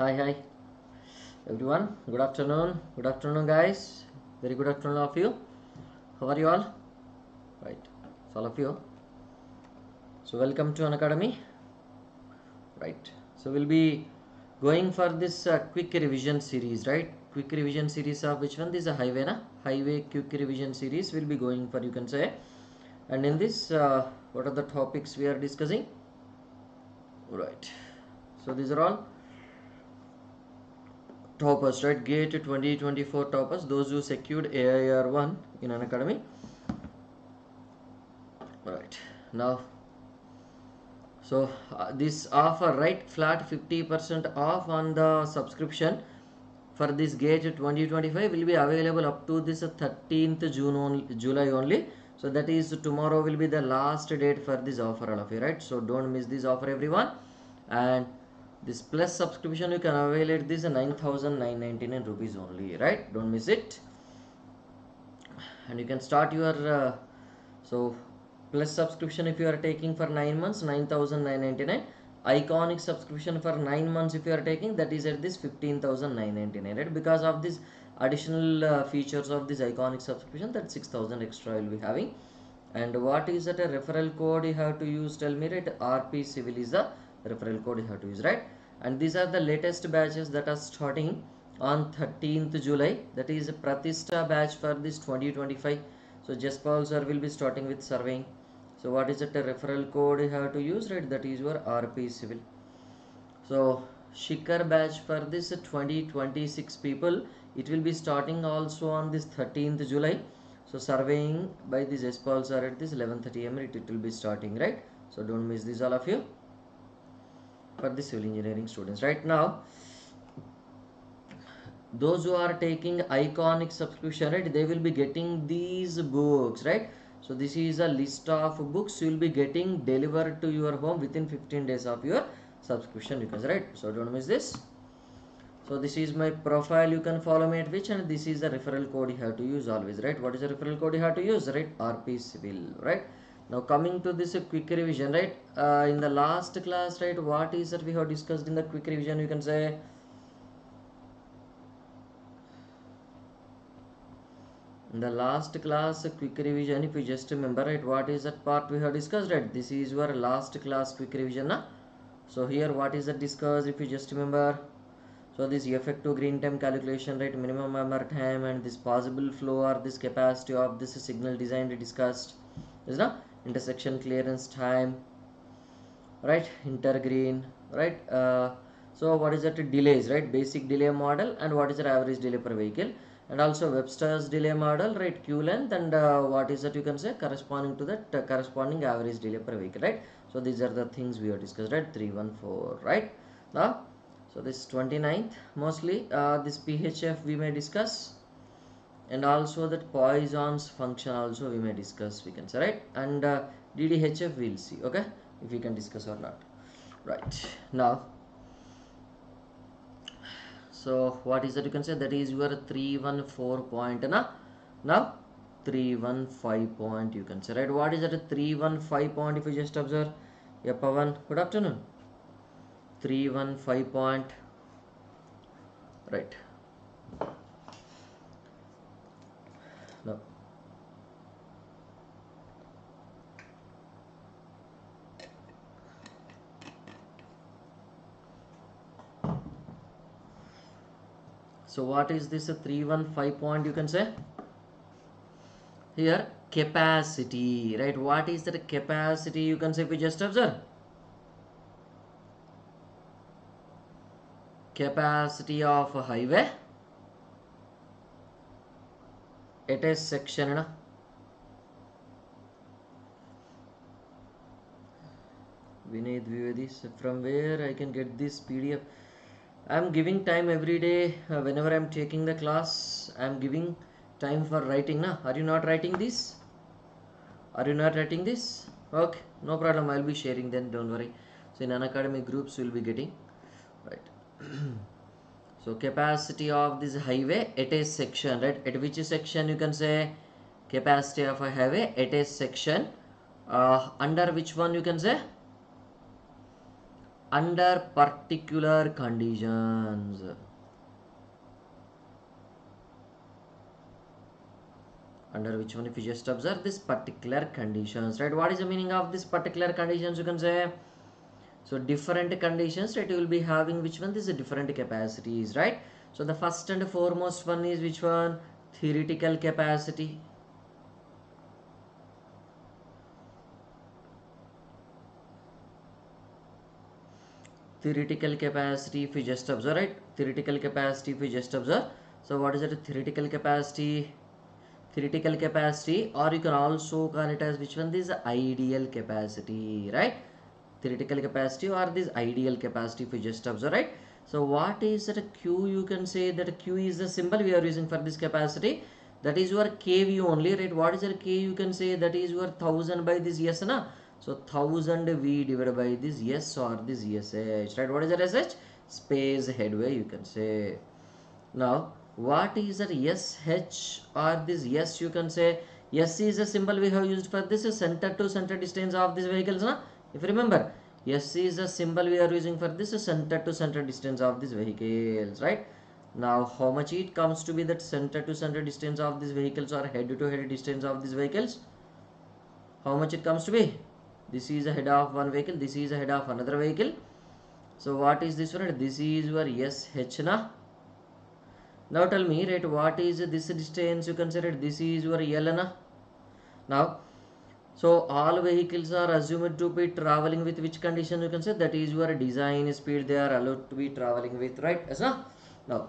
Hi everyone. Good afternoon guys. Very good afternoon all of you. How are you all? Right, so all of you. So welcome to Unacademy. Right, so we'll be going for this quick revision series, right? Quick revision series of which one? This is a highway quick revision series we'll be going for, you can say. And in this, what are the topics we are discussing? Right, so these are all toppers, right? GATE 2024 toppers, those who secured AIR1 in Unacademy. Right, now so this offer, right, flat 50% off on the subscription for this GATE 2025 will be available up to this 13th July only. So that is tomorrow will be the last date for this offer, all of you, right? So don't miss this offer, everyone. And this plus subscription you can avail it this 9,999 rupees only, right? Don't miss it. And you can start your so plus subscription if you are taking for 9 months 9,999. Iconic subscription for 9 months if you are taking, that is at this 15,999, right? Because of this additional features of this iconic subscription, that 6,000 extra will be having. And what is that a referral code you have to use? Tell me, right? RP Civil is the referral code you have to use, right? And these are the latest batches that are starting on 13th July. That is Pratishta batch for this 2025. So Jaspal sir will be starting with surveying. So what is that a referral code you have to use, right? That is your RP Civil. So Shikhar batch for this 2026 people, it will be starting also on this 13th July. So surveying by these Jaspals are at this 11:30 am it will be starting, right? So don't miss this, all of you, for the civil engineering students. Right now, those who are taking iconic subscription, right, they will be getting these books, right? So this is a list of books you will be getting delivered to your home within 15 days of your subscription, you can say, right? So don't miss this. So this is my profile, you can follow me at which, and this is the referral code you have to use always, right? What is the referral code you have to use, right? RP Civil, right? Now coming to this quick revision, right? In the last class, right, what is that we have discussed in the quick revision, you can say. In the last class quick revision, if you just remember, right, what is that part we have discussed, right? This is your last class quick revision, na? So here what is that discussed, if you just remember? So this effective green time calculation, right, minimum hammer time, and this possible flow or this capacity of this signal design we discussed, is na? Intersection clearance time, right? Intergreen, right? So what is that delays, right? Basic delay model, and what is the average delay per vehicle, and also Webster's delay model, right? Q length, and what is that you can say corresponding to that corresponding average delay per vehicle, right? So these are the things we have discussed, right? 314, right? Now so this 29th mostly this PHF we may discuss, and also that Poisson's function also we may discuss, we can say, right? And DDHF we'll see, okay, if we can discuss or not. Right, now so what is that you can say, that is your 314 point, now 315 point, you can say, right? What is that a 315 point, if you just observe? Yeah, Pavan, good afternoon. 315 point, right? Now so what is this a 315 point, you can say? Here capacity, right? What is that capacity, you can say, if you just observe? Capacity of a highway at a section, na? Vinay Dwivedi, from where I can get this PDF? I am giving time every day whenever I am taking the class. I am giving time for writing, na? Are you not writing this? Are you not writing this? Okay, no problem, I'll be sharing then, don't worry. So in Unacademy groups you will be getting, right? So capacity of this highway at a section, right? At which section you can say capacity of a highway at a section, under which one you can say? under particular conditions. Under which one? If you just observe this particular conditions, right? What is the meaning of this particular conditions? You can say, so different conditions, right? You will be having which one? This is different capacities, right? So the first and foremost one is which one? Theoretical capacity. Theoretical capacity, if you just observe, right? Theoretical capacity, if you just observe. So what is it? Theoretical capacity. Theoretical capacity, or you can also call it as which one? This ideal capacity, right? Theoretical capacity or this ideal capacity, if you just observe, right? So what is that Q? You can say that Q is the symbol we are using for this capacity. That is your kV only, right? What is your K? You can say that is your 1000 by this S, na? So 1000 V divided by this S or this SH, right? What is that SH? Space headway, you can say. Now what is that SH or this S? You can say S is a symbol we have used for this center to center distance of these vehicles, na? If you remember, S is a symbol we are using for this center to center distance of these vehicles, right? Now how much it comes to be that center to center distance of these vehicles or head to head distance of these vehicles? How much it comes to be? This is a head of one vehicle, this is a head of another vehicle. So what is this one? This is your SH, na? Now tell me, right, what is this distance? You consider this is your L, na? Now, so all vehicles are assumed to be traveling with which condition? You can say that is your design speed they are allowed to be traveling with, right? Yes, no? Now,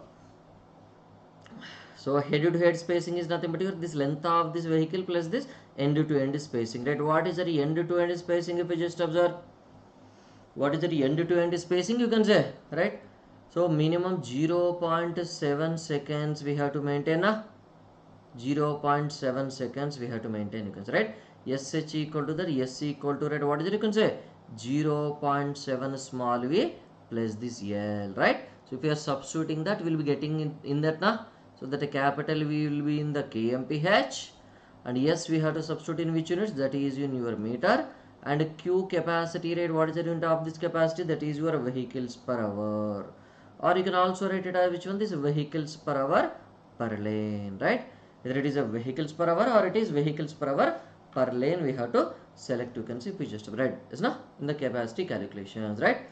so head to head spacing is nothing but your this length of this vehicle plus this end to end spacing, right? What is the end to end spacing? If you just observe, what is the end to end spacing? You can say, right? So minimum 0.7 seconds we have to maintain, na? 0.7 seconds we have to maintain, you can say, right? SH equal to that, S equal to, right? What is it? You can say 0.7 small v plus this L, right? So if you are substituting that, we will be getting in that, na? So that a capital V will be in the kmph, and yes, we have to substitute in which units? That is in your meter. And Q capacity, rate, what is the unit of this capacity? That is your vehicles per hour. Or you can also write it as which one? This vehicles per hour per lane, right? Either it is a vehicles per hour or it is vehicles per hour per lane, we have to select. You can see if we just write, is not in the capacity calculations, right?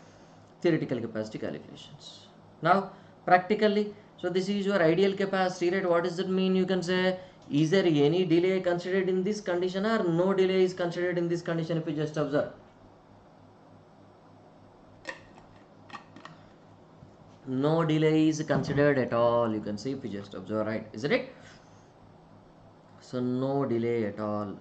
Theoretical capacity calculations. Now practically, so this is your ideal capacity, right? What does it mean? You can say, is there any delay considered in this condition or no delay is considered in this condition? If you just observe, no delay is considered at all. You can see if you just observe, right? Isn't it? So no delay at all.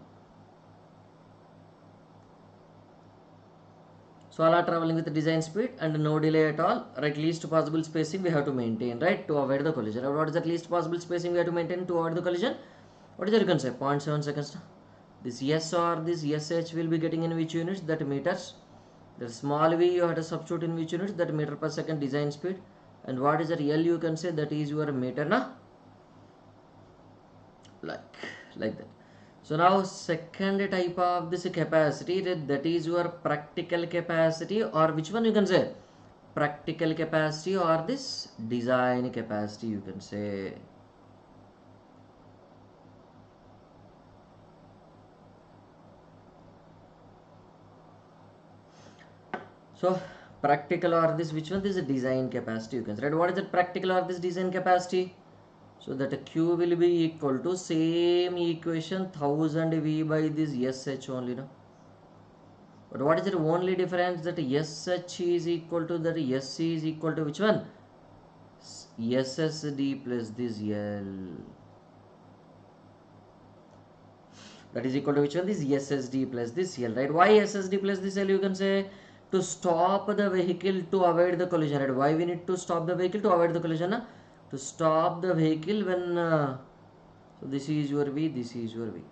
So all are traveling with the design speed and no delay at all, right? Least possible spacing we have to maintain, right, to avoid the collision. What is the least possible spacing we have to maintain to avoid the collision? What is that? You can say 0.7 seconds. This S or this SH will be getting in which units? That meters. The small v you have to substitute in which units? That meter per second design speed. And what is the L? You can say that is your meter, na? Like that. So now second type of this capacity, that is your practical capacity, or which one you can say? Practical capacity or this design capacity, you can say. So practical or this which one? This is a design capacity, you can say, right? What is the practical or this design capacity? So that Q will be equal to same equation 1000 V by this SH only, no? But what is the only difference? That SH is equal to that SC is equal to which one? SSD plus this L. That is equal to which one? This SSD plus this L, right? Why SSD plus this L? You can say to stop the vehicle to avoid the collision, right? Why we need to stop the vehicle to avoid the collision, na? To stop the vehicle when so this is your V, this is your V.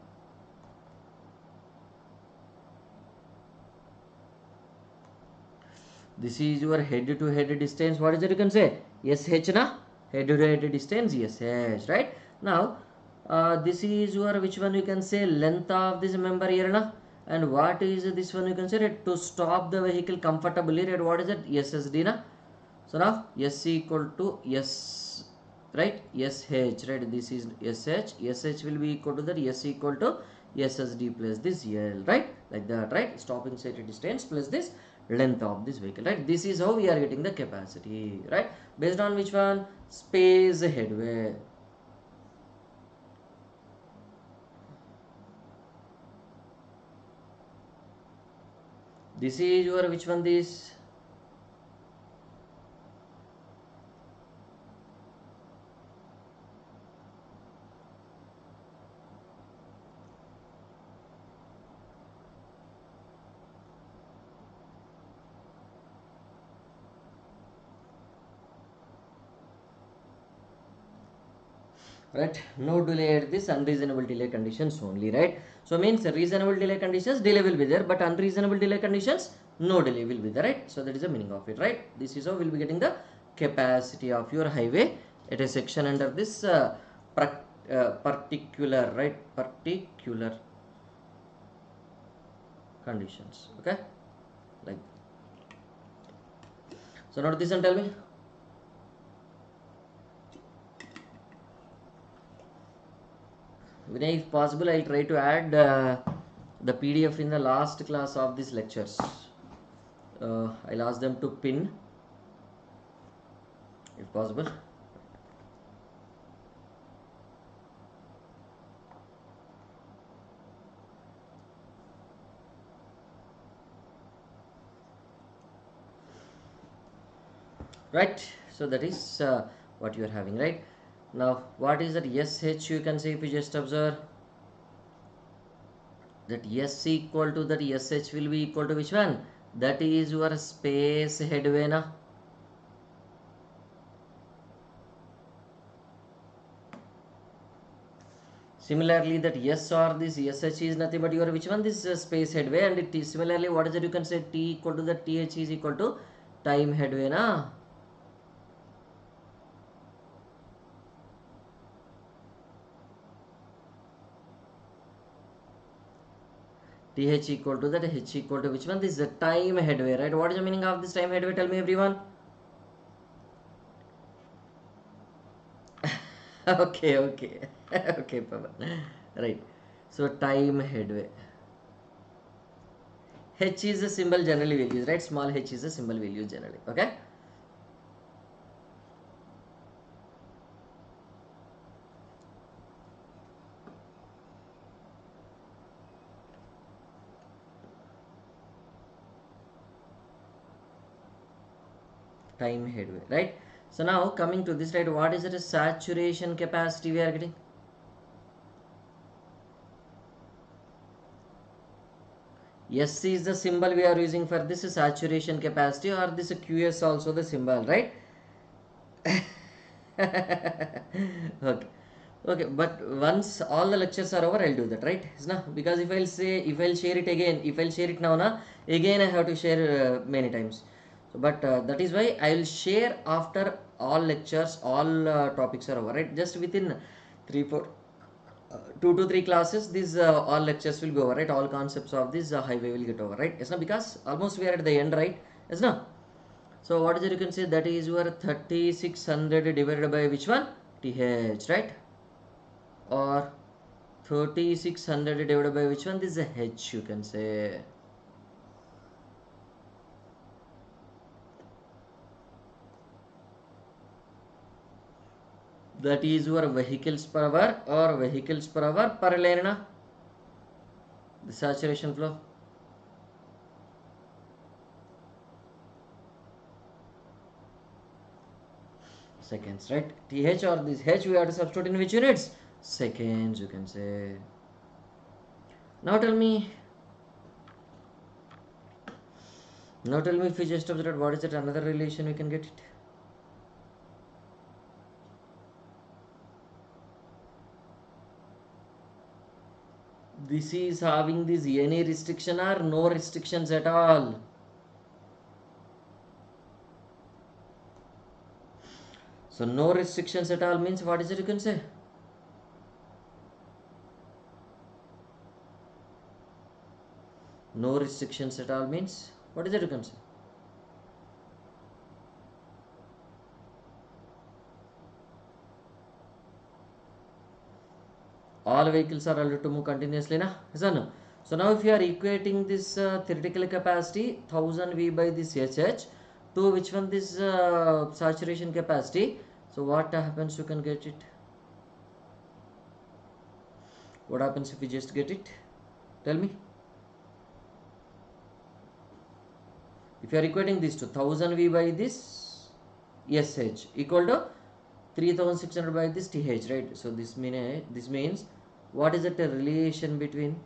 This is your head to head distance. What is it? You can say SH, na? Head to head distance SH, right? Now this is your which one? You can say length of this member here, na? And what is this one? You can say that to stop the vehicle comfortably, right? What is it? SSD na. So now S equal to S, right? SH, right? This is SH. SH will be equal to that S equal to SSD plus this L, right? Like that, right? Stopping set distance plus this length of this vehicle, right? This is how we are getting the capacity, right? Based on which one? Space headway. This is your which one? This right? No delay at this unreasonable delay conditions only, right? So means reasonable delay conditions, delay will be there, but unreasonable delay conditions, no delay will be there, right? So that is the meaning of it, right? This is how we'll be getting the capacity of your highway at a section under this particular, right? Particular conditions, okay? Like, so note this and tell me. Vinay, if possible, I'll try to add the PDF in the last class of these lectures. I'll ask them to pin, if possible. Right, so that is what you are having, right? Now what is that SH? You can say, if you just observe that S equal to that SH will be equal to which one? That is your space headway na. Similarly, that S or this SH is nothing but your which one? This space headway, and it is similarly, what is it? You can say T equal to the TH is equal to time headway na. TH equal to that H equal to which one? This is the time headway, right? What is the meaning of this time headway? Tell me, everyone. Okay, okay. Okay, Pavan. Right. So time headway. H is the symbol generally we'll use, right? Small h is the symbol we'll use generally. Okay. Time headway, right? So now coming to this, right? What is it? A saturation capacity we are getting? S is the symbol we are using for this saturation capacity, or this QS also the symbol, right? Okay. Okay, but once all the lectures are over, I'll do that, right? Because if I'll share it again, if I'll share it now, again I have to share many times. So, but that is why I'll share after all lectures, all topics are over, right? Just within 2 to 3 classes, these all lectures will go over, right? All concepts of this highway will get over, right? Yes, because almost we are at the end, right? Yes, no? So what is it? You can say that is your 3600 divided by which one? TH, right? Or 3600 divided by which one? This is a H, you can say. That is your vehicles per hour or vehicles per hour per lane, na? The saturation flow. Seconds, right? TH or this H we have to substitute in which units? Seconds, you can say. Now tell me if we just observe what is it, another relation we can get it. This is having this any restriction or no restrictions at all. So no restrictions at all means what is it, you can say? No restrictions at all means what is it you can say? All vehicles are allowed to move continuously, na? Yes or no? So now if you are equating this theoretical capacity 1000 V by this HH to which one this saturation capacity, so what happens? You can get it. What happens if you just get it? Tell me. If you are equating this to 1000 V by this SH equal to 3600 by this TH, right? So this means what is it a relation between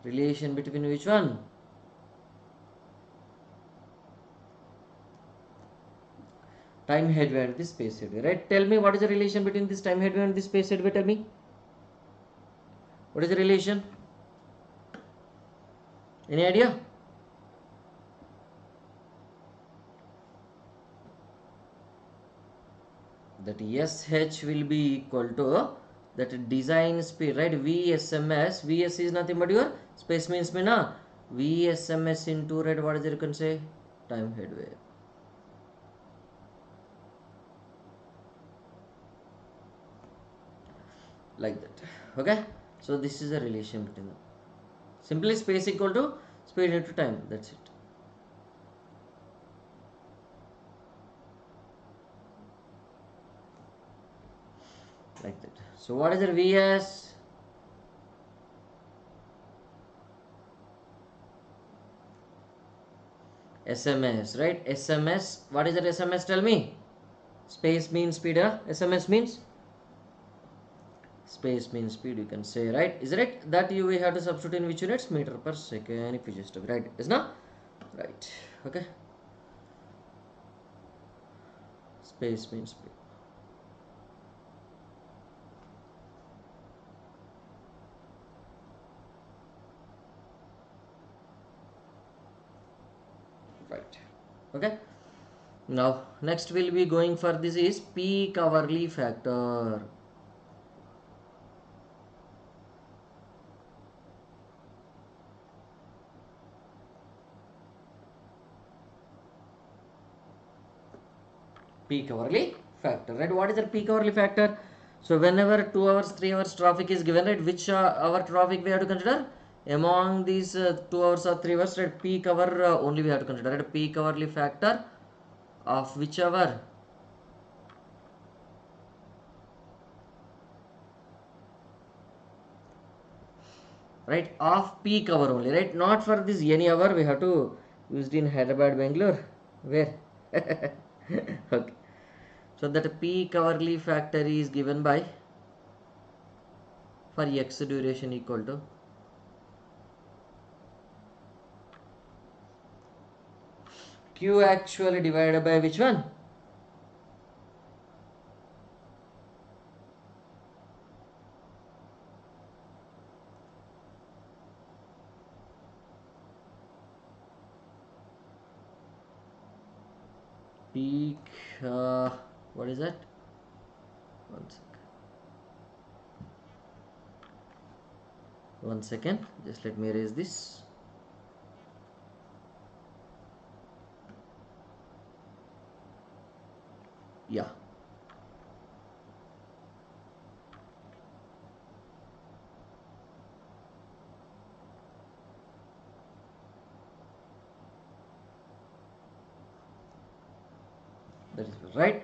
which one? Time headway and this space headway, right? Tell me what is the relation between this time headway and this space headway? Tell me. What is the relation? Any idea? That SH will be equal to that design speed, right? VSMS. VS is nothing but your space means me na. VSMS into, right, what is it you can say? Time headway. Like that. Okay. So this is a relation between them. Simply space equal to speed into time. That's it. Like that. So what is the VS? SMS, right? SMS. What is that SMS? Tell me. Space means speed, huh? SMS means space means speed, you can say, right? Is it that you will have to substitute in which units? Meter per second, if you just write, is not right? Okay. Space means speed. Right. Okay. Now next we'll be going for this is peak hourly factor. Peak hourly factor, right? What is the peak hourly factor? So whenever 2 hours 3 hours traffic is given, right, which hour traffic we have to consider among these 2 hours or 3 hours, right? Peak hour only we have to consider, right? Peak hourly factor of which hour? Right, of peak hour only, right? Not for this any hour we have to used in Hyderabad, Bangalore, where? Okay. So that peak hourly factor is given by for X duration equal to Q actually divided by which one? Peak, what is that? One second. 1 second. Just let me erase this. Yeah. That is right.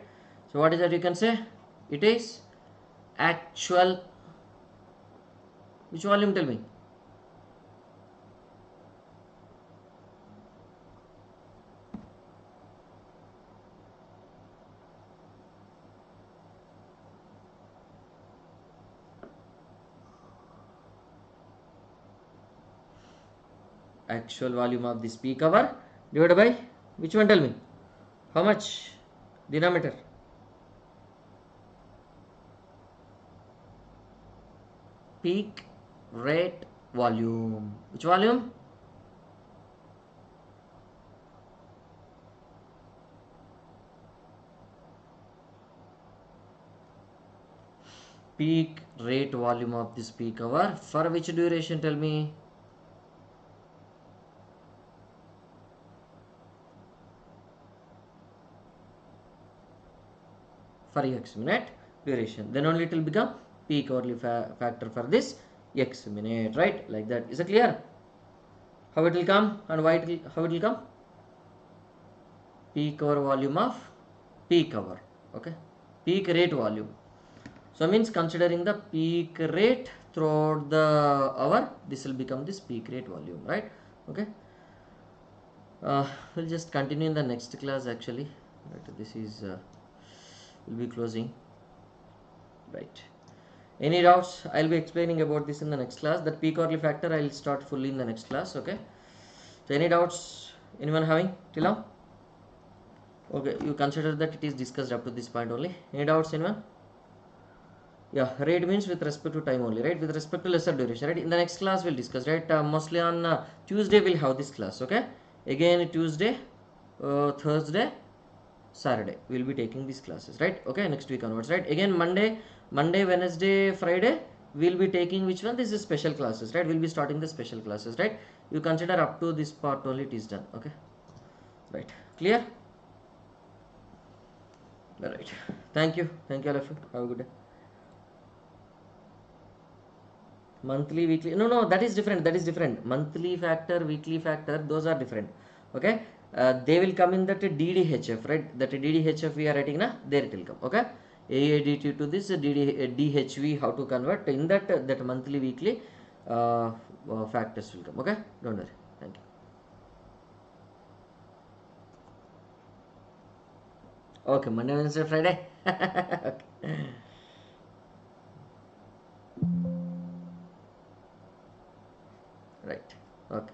So what is that you can say? It is actual. Which volume? Tell me. Actual volume of this peak hour divided by which one? Tell me. How much? Denominator. Peak rate volume. Which volume? peak rate volume of this peak hour for which duration? Tell me. For x minute duration, then only it will become peak hourly factor for this x minute, right? Like that. Is it clear? How it will come and why it will, how it will come? Peak hour volume of peak hour. Okay, peak rate volume. So means considering the peak rate throughout the hour, this will become this peak rate volume, right? Okay. We'll just continue in the next class actually. Right, this is will be closing. Right. Any doubts? I'll be explaining about this in the next class. That peak hourly factor I'll start fully in the next class. Okay. So any doubts? Anyone having till now? Okay, you consider that it is discussed up to this point only. Any doubts, anyone? Yeah, rate means with respect to time only, right? With respect to lesser duration, right? In the next class we'll discuss, right? Mostly on Tuesday we'll have this class, okay? Again Tuesday, Thursday, Saturday we'll be taking these classes, right? Okay, next week onwards, right? Again Monday, Wednesday, Friday we'll be taking which one? This is special classes, right? We'll be starting the special classes, right? You consider up to this part only it is done, okay? Right, clear? All right. Thank you all of you. Have a good day. Monthly, weekly, no, that is different. Monthly factor, weekly factor, those are different. Okay, they will come in that DDHF, right? That DDHF we are writing na, there it will come. Okay, AADT to this DHV, how to convert in that that monthly, weekly factors will come. Okay, don't worry. Thank you. Okay, Monday, Wednesday, Friday. Okay. Right. Okay.